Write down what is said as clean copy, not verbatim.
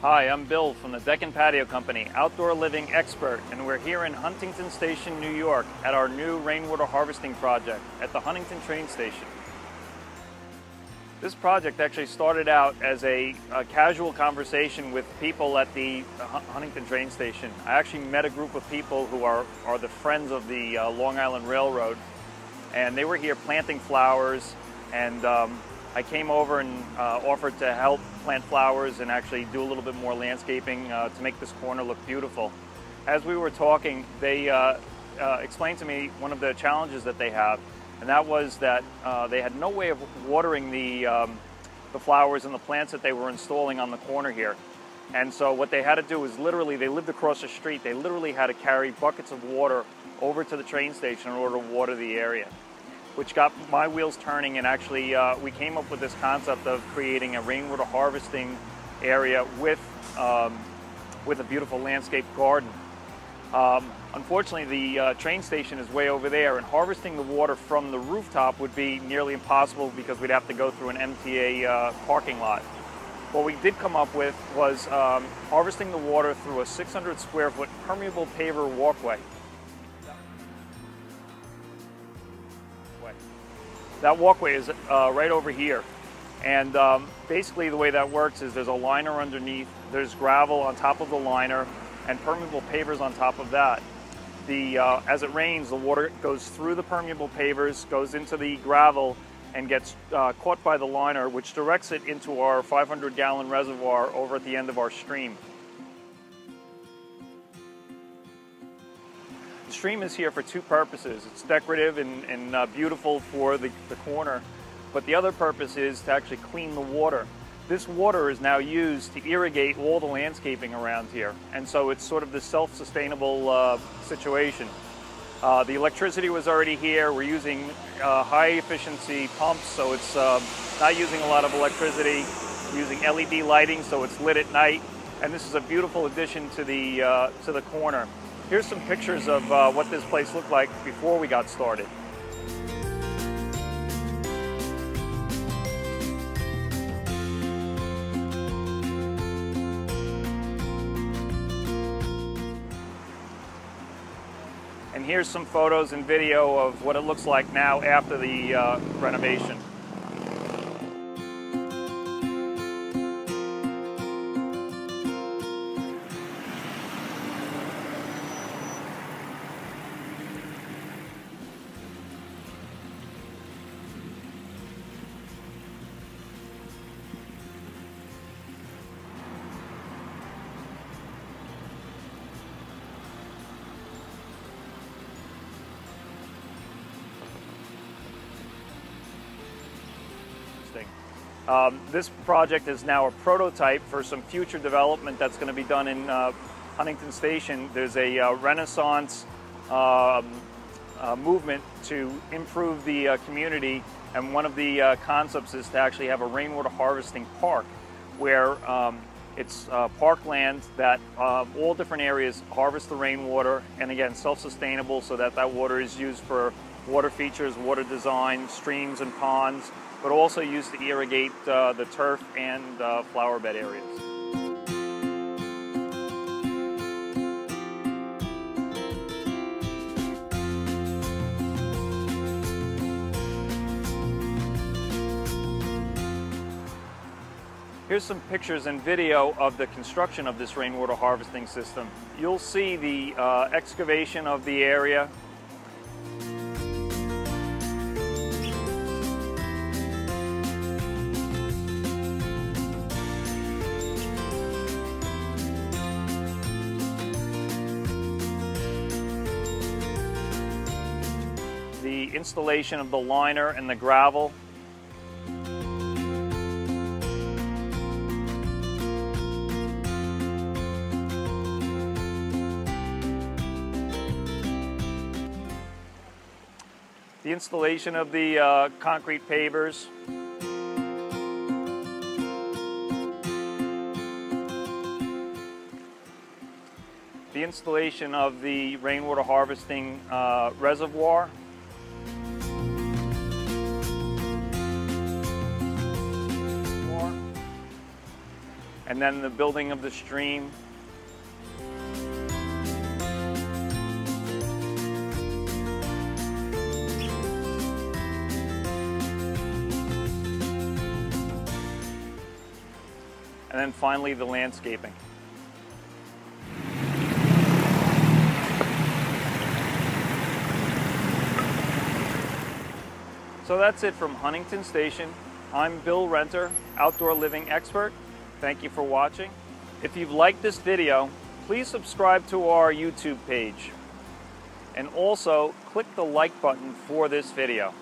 Hi, I'm Bill from the Deck and Patio Company, outdoor living expert, and we're here in Huntington Station, New York at our new rainwater harvesting project at the Huntington train station. This project actually started out as a casual conversation with people at the Huntington train station. I actually met a group of people who are the friends of the Long Island Railroad, and they were here planting flowers, and I came over and offered to help plant flowers and actually do a little bit more landscaping to make this corner look beautiful. As we were talking, they explained to me one of the challenges that they have, and that was that they had no way of watering the flowers and the plants that they were installing on the corner here. And so what they had to do was literally, they lived across the street, they literally had to carry buckets of water over to the train station in order to water the area, which got my wheels turning, and actually we came up with this concept of creating a rainwater harvesting area with a beautiful landscape garden. Unfortunately, the train station is way over there, and harvesting the water from the rooftop would be nearly impossible because we'd have to go through an MTA parking lot. What we did come up with was harvesting the water through a 600 square foot permeable paver walkway. That walkway is right over here, and basically the way that works is there's a liner underneath, there's gravel on top of the liner, and permeable pavers on top of that. As it rains, the water goes through the permeable pavers, goes into the gravel, and gets caught by the liner, which directs it into our 500-gallon reservoir over at the end of our stream. The stream is here for two purposes. It's decorative and beautiful for the corner, but the other purpose is to actually clean the water. This water is now used to irrigate all the landscaping around here, and so it's sort of this self-sustainable situation. The electricity was already here. We're using high-efficiency pumps, so it's not using a lot of electricity. We're using LED lighting, so it's lit at night, and this is a beautiful addition to the corner. Here's some pictures of what this place looked like before we got started. And here's some photos and video of what it looks like now after the renovation. This project is now a prototype for some future development that's going to be done in Huntington Station. There's a Renaissance movement to improve the community, and one of the concepts is to actually have a rainwater harvesting park where it's parkland that all different areas harvest the rainwater, and again self-sustainable, so that water is used for water features, water design, streams and ponds, but also used to irrigate the turf and flower bed areas. Here's some pictures and video of the construction of this rainwater harvesting system. You'll see the excavation of the area. The installation of the liner and the gravel. The installation of the concrete pavers. The installation of the rainwater harvesting reservoir. and then the building of the stream. And then finally the landscaping. So that's it from Huntington Station. I'm Bill Renter, outdoor living expert. Thank you for watching. If you've liked this video, please subscribe to our YouTube page. And also click the like button for this video.